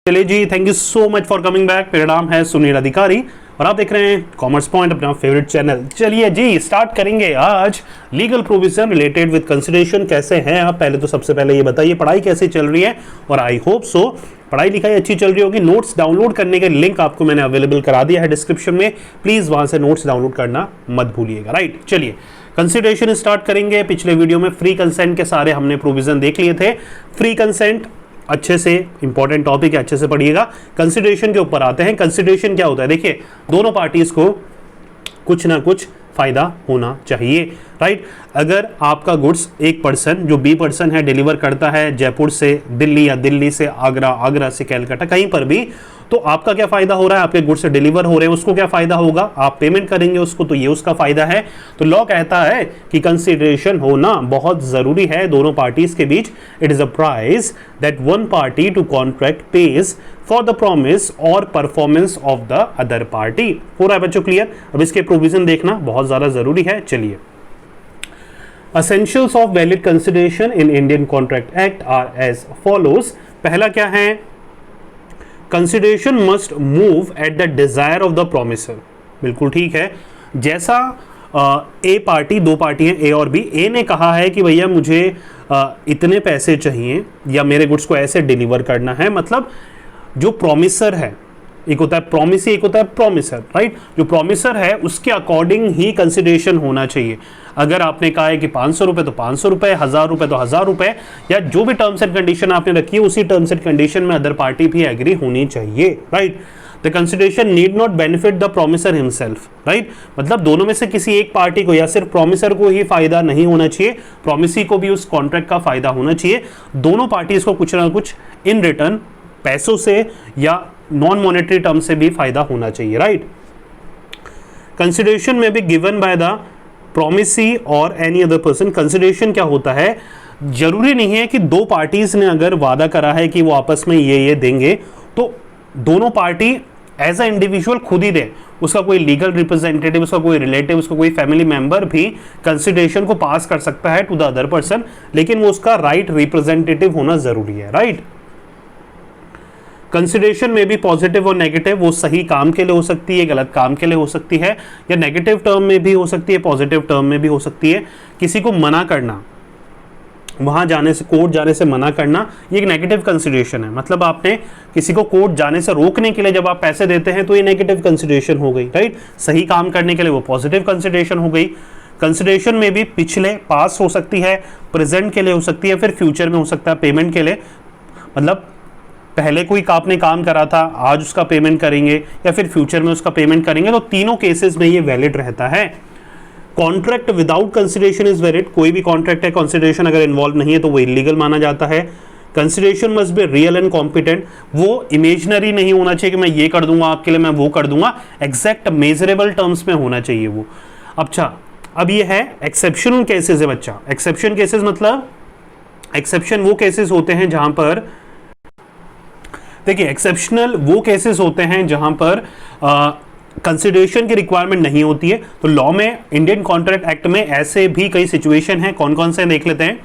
चलिए जी, thank you so much for coming back. मेरा नाम है सुनील अधिकारी और आप देख रहे हैं कॉमर्स पॉइंट, अपना फेवरेट चैनल। चलिए जी, स्टार्ट करेंगे आज legal provision related with consideration. कैसे हैं आप? पहले तो सबसे पहले ये बताइए पढ़ाई कैसी चल रही है, और आई होप सो पढ़ाई लिखाई अच्छी चल रही होगी। नोट्स डाउनलोड करने का लिंक आपको मैंने अवेलेबल करा दिया है डिस्क्रिप्शन में, प्लीज वहां से नोट्स डाउनलोड करना मत भूलिएगा। राइट, चलिए कंसिडरेशन स्टार्ट करेंगे। पिछले वीडियो में फ्री कंसेंट के सारे हमने प्रोविजन देख लिए थे। फ्री कंसेंट अच्छे से इंपॉर्टेंट टॉपिक है, अच्छे से पढ़िएगा। कंसिडरेशन के ऊपर आते हैं। कंसिडरेशन क्या होता है? देखिए, दोनों पार्टीज को कुछ ना कुछ फायदा होना चाहिए। राइट, अगर आपका गुड्स एक पर्सन जो बी पर्सन है डिलीवर करता है जयपुर से दिल्ली या दिल्ली से आगरा, आगरा से कैलकाटा, कहीं पर भी, तो आपका क्या फायदा हो रहा है? आपके गुड्स से डिलीवर हो रहे हैं, उसको क्या फायदा होगा? आप पेमेंट करेंगे उसको, तो ये उसका फायदा है। तो लॉ कहता है कि कंसिडरेशन होना बहुत जरूरी है दोनों पार्टीज के बीच। It is a price that one party to contract pays for the promise और performance of the other party. हो रहा है बच्चों क्लियर? अब इसके प्रोविजन देखना बहुत ज्यादा जरूरी है। चलिए, Essentials of valid consideration in Indian Contract Act are as follows। पहला क्या है? Consideration must move at the desire of the promisor। बिल्कुल ठीक है। जैसा ए पार्टी, दो पार्टी हैं ए और बी, ए ने कहा है कि भैया मुझे इतने पैसे चाहिए या मेरे गुड्स को ऐसे डिलीवर करना है, मतलब जो प्रॉमिसर है, एक होता है प्रॉमिसी, एक होता है प्रॉमिसर। राइट, जो प्रॉमिसर है उसके अकॉर्डिंग ही कंसिडरेशन होना चाहिए। अगर आपने कहा है कि 500 रुपए तो 500 रुपए, 1000 रुपए तो 1000 रुपए, या जो भी टर्म्स एंड कंडीशन आपने रखी है उसी टर्म्स एंड कंडीशन में अदर पार्टी भी एग्री होनी चाहिए। Right, the consideration need not benefit the promiser himself. Right, मतलब दोनों में से किसी एक पार्टी को या सिर्फ प्रॉमिसर को ही फायदा नहीं होना चाहिए, प्रॉमिसी को भी उस कॉन्ट्रैक्ट का फायदा होना चाहिए। दोनों पार्टीज को कुछ ना कुछ इन रिटर्न पैसों से या नॉन मॉनेटरी टर्म से भी फायदा होना चाहिए। राइट, कंसिडरेशन में भी गिवन बाय द प्रॉमिसी और एनी अदर पर्सन। कंसिडरेशन क्या होता है? जरूरी नहीं है कि दो पार्टीज ने अगर वादा करा है कि वो आपस में ये देंगे तो दोनों पार्टी एज अ इंडिविजुअल खुद ही दे। उसका कोई लीगल रिप्रेजेंटेटिव, उसका कोई रिलेटिव, उसका कोई फैमिली मेंबर भी कंसिडरेशन को पास कर सकता है टू द अदर पर्सन, लेकिन वो उसका राइट रिप्रेजेंटेटिव होना जरूरी है। राइट, कंसिडरेशन में भी पॉजिटिव और नेगेटिव, वो सही काम के लिए हो सकती है, गलत काम के लिए हो सकती है, या नेगेटिव टर्म में भी हो सकती है, पॉजिटिव टर्म में भी हो सकती है। किसी को मना करना, वहां जाने से, कोर्ट जाने से मना करना, ये एक नेगेटिव कंसिडरेशन है। मतलब आपने किसी को कोर्ट जाने से रोकने के लिए जब आप पैसे देते हैं तो ये नेगेटिव कंसिडरेशन हो गई। राइट, सही काम करने के लिए वो पॉजिटिव कंसिडरेशन हो गई। कंसिडरेशन में भी पिछले, पास हो सकती है, प्रेजेंट के लिए हो सकती है, फिर फ्यूचर में हो सकता है पेमेंट के लिए। मतलब पहले कोई आपने काम करा था, आज उसका पेमेंट करेंगे, या फिर फ्यूचर में उसका पेमेंट करेंगे, तो तीनों केसेस में ये वैलिड रहता है। Contract without consideration is valid. कोई भी कॉन्ट्रैक्ट है, कंसिडरेशन अगर इन्वॉल्व नहीं है तो वो इलीगल माना जाता है। Consideration must be real and competent. वो इमेजनरी नहीं होना चाहिए कि मैं ये कर दूंगा आपके लिए, मैं वो कर दूंगा, एग्जैक्ट मेजरेबल टर्म्स में होना चाहिए वो। अच्छा, अब ये है एक्सेप्शनल केसेस है बच्चा। एक्सेप्शन केसेस मतलब, एक्सेप्शन वो केसेस होते हैं जहां पर, देखिए एक्सेप्शनल वो केसेस होते हैं जहां पर कंसिडरेशन की रिक्वायरमेंट नहीं होती है। तो लॉ में, इंडियन कॉन्ट्रैक्ट एक्ट में ऐसे भी कई सिचुएशन हैं। कौन कौन से देख लेते हैं।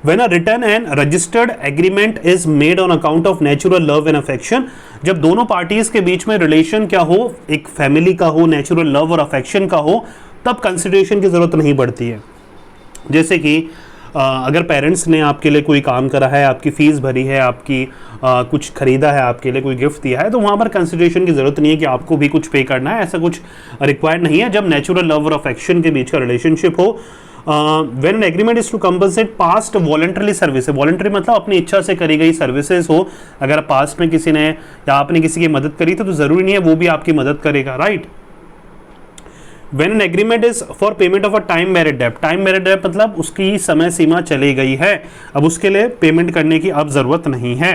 When a written and registered agreement is made on account of natural love and affection, जब दोनों पार्टीज के बीच में रिलेशन क्या हो, एक फैमिली का हो, नेचुरल लव और अफेक्शन का हो, तब कंसिडरेशन की जरूरत नहीं पड़ती है। जैसे कि अगर पेरेंट्स ने आपके लिए कोई काम करा है, आपकी फीस भरी है, आपकी कुछ खरीदा है, आपके लिए कोई गिफ्ट दिया है, तो वहाँ पर कंसिडरेशन की ज़रूरत नहीं है कि आपको भी कुछ पे करना है, ऐसा कुछ रिक्वायर्ड नहीं है। जब नेचुरल लव और अफेक्शन के बीच का रिलेशनशिप हो, when an agreement is to compensate past voluntary service. Voluntary मतलब अपनी इच्छा से करी गई सर्विसेज हो। अगर पास्ट में किसी ने या आपने किसी की मदद करी तो ज़रूरी नहीं है वो भी आपकी मदद करेगा। Right, When an agreement is for payment of a time merit debt, time merit debt मतलब उसकी समय सीमा चली गई है, अब उसके लिए पेमेंट करने की अब जरूरत नहीं है।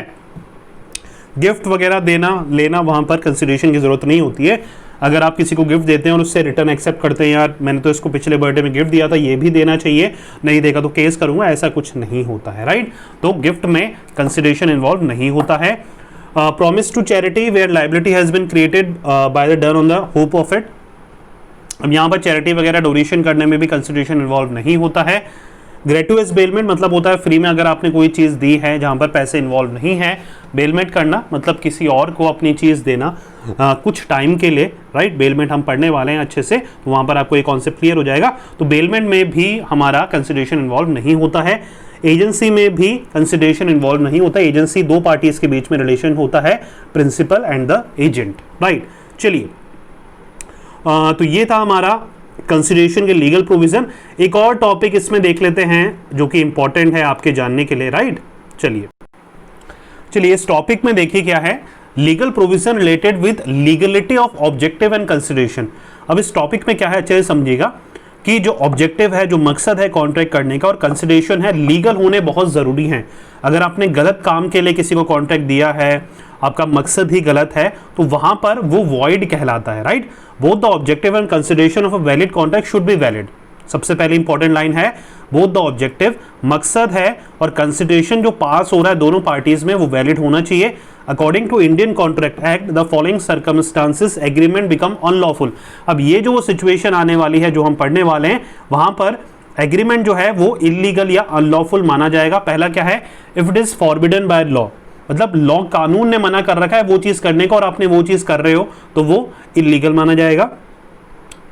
गिफ्ट वगैरह देना लेना, वहां पर कंसिडरेशन की जरूरत नहीं होती है। अगर आप किसी को गिफ्ट देते हैं और उससे रिटर्न एक्सेप्ट करते हैं, यार मैंने तो इसको पिछले बर्थडे में गिफ्ट दिया था, ये भी देना चाहिए, नहीं देगा तो केस करूंगा, ऐसा कुछ नहीं होता है। राइट, तो गिफ्ट में कंसिडरेशन इन्वॉल्व नहीं होता है। Promise to charity where liability has been created by the done on the hope of it. अब यहाँ पर चैरिटी वगैरह डोनेशन करने में भी कंसिडरेशन इन्वॉल्व नहीं होता है। ग्रेटुअस बेलमेंट मतलब होता है फ्री में अगर आपने कोई चीज़ दी है जहाँ पर पैसे इन्वॉल्व नहीं है। बेलमेंट करना मतलब किसी और को अपनी चीज़ देना कुछ टाइम के लिए, राइट। बेलमेंट हम पढ़ने वाले हैं अच्छे से, तो वहाँ पर आपको ये कॉन्सेप्ट क्लियर हो जाएगा। तो बेलमेंट में भी हमारा कंसिडरेशन इन्वॉल्व नहीं होता है। एजेंसी में भी कंसिडरेशन इन्वॉल्व नहीं होता। एजेंसी दो पार्टीज के बीच में रिलेशन होता है, principal and the agent, right. चलिए, तो ये था हमारा कंसिडरेशन के लीगल प्रोविजन। एक और टॉपिक इसमें देख लेते हैं जो कि इंपॉर्टेंट है आपके जानने के लिए, राइट। चलिए इस टॉपिक में देखिए क्या है, legal provision related with legality of objective and consideration. अब इस टॉपिक में क्या है अच्छे से समझिएगा कि जो ऑब्जेक्टिव है, जो मकसद है कॉन्ट्रैक्ट करने का, और कंसिडरेशन है, लीगल होने बहुत ज़रूरी हैं। अगर आपने गलत काम के लिए किसी को कॉन्ट्रैक्ट दिया है, आपका मकसद ही गलत है, तो वहां पर वो वॉइड कहलाता है, right. Both the objective and consideration of a valid contract should be valid. सबसे पहले इंपॉर्टेंट लाइन है, बोथ द ऑब्जेक्टिव, मकसद है, और कंसिडरेशन जो पास हो रहा है दोनों पार्टीज में वो वैलिड होना चाहिए। According to Indian contract act the following circumstances agreement become unlawful. अब ये जो सिचुएशन आने वाली है जो हम पढ़ने वाले हैं, वहां पर एग्रीमेंट जो है वो इलीगल या अनलॉफुल माना जाएगा। पहला क्या है, if it is forbidden by law, मतलब लॉ, कानून ने मना कर रखा है वो चीज करने का और आपने वो चीज कर रहे हो तो वो इलीगल माना जाएगा।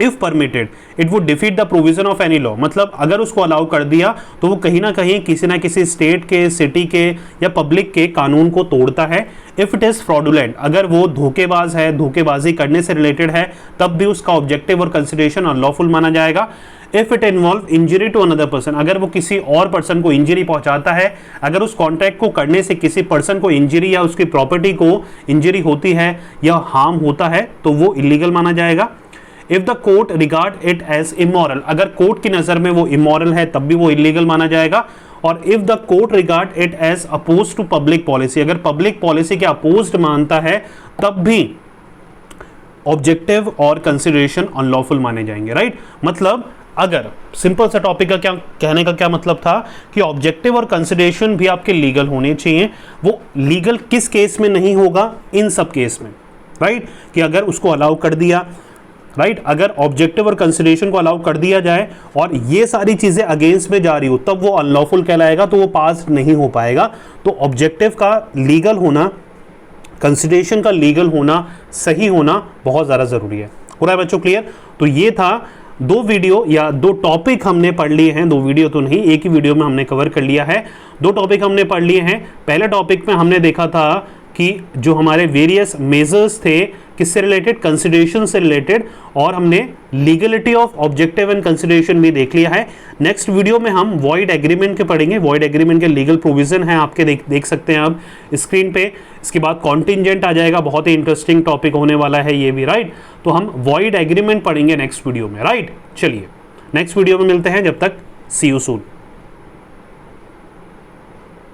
If permitted it would defeat the provision of any law, मतलब अगर उसको अलाउ कर दिया तो वो कहीं ना कहीं किसी ना किसी स्टेट के, सिटी के या पब्लिक के कानून को तोड़ता है। इफ इट इज फ्रॉडुलेंट, अगर वो धोखेबाज है, धोखेबाजी करने से रिलेटेड है, तब भी उसका ऑब्जेक्टिव और कंसिडरेशन अनलॉफुल माना जाएगा। If it involve injury to another person, अगर वो किसी और पर्सन को इंजरी पहुंचाता है, अगर उस कॉन्ट्रैक्ट को करने से किसी पर्सन को इंजरी या उसकी प्रॉपर्टी को इंजरी होती है या हार्म होता है, तो वो इलीगल माना जाएगा। If the court regard it as immoral, अगर कोर्ट की नजर में वो इमोरल है तब भी वो इलीगल माना जाएगा। और if the court regard it as oppose to public policy, अगर पब्लिक पॉलिसी के अपोज्ड मानता है तब भी ऑब्जेक्टिव और कंसिडरेशन अनलॉफुल माने जाएंगे, राइट। मतलब अगर सिंपल सा टॉपिक का क्या कहने का क्या मतलब था कि ऑब्जेक्टिव और कंसिडरेशन भी आपके लीगल होने चाहिए। वो लीगल किस केस में नहीं होगा, इन सब केस में, राइट। कि अगर उसको अलाउ कर दिया, राइट, अगर ऑब्जेक्टिव और कंसिडरेशन को अलाउ कर दिया जाए और ये सारी चीजें अगेंस्ट में जा रही हो तब वो अनलॉफुल कहलाएगा, तो वो पास नहीं हो पाएगा। तो ऑब्जेक्टिव का लीगल होना, कंसिडरेशन का लीगल होना, सही होना बहुत ज़्यादा ज़रूरी है। हो रहा है बच्चों क्लियर? तो ये था दो वीडियो या दो टॉपिक हमने पढ़ लिए हैं, दो वीडियो तो नहीं, एक ही वीडियो में हमने कवर कर लिया है। दो टॉपिक हमने पढ़ लिए हैं। पहले टॉपिक में हमने देखा था कि जो हमारे वेरियस मेजर्स थे किससे रिलेटेड, कंसिडरेशन से रिलेटेड, और हमने legality of objective and consideration भी देख लिया है। नेक्स्ट वीडियो में हम वॉइड एग्रीमेंट के पढ़ेंगे। वॉइड एग्रीमेंट के लीगल प्रोविजन है आपके, देख सकते हैं आप स्क्रीन पे। इसके बाद कॉन्टिंजेंट आ जाएगा, बहुत ही इंटरेस्टिंग टॉपिक होने वाला है ये भी, राइट। तो हम वॉइड एग्रीमेंट पढ़ेंगे नेक्स्ट वीडियो में, राइट। चलिए नेक्स्ट वीडियो में मिलते हैं, जब तक सी यू सून।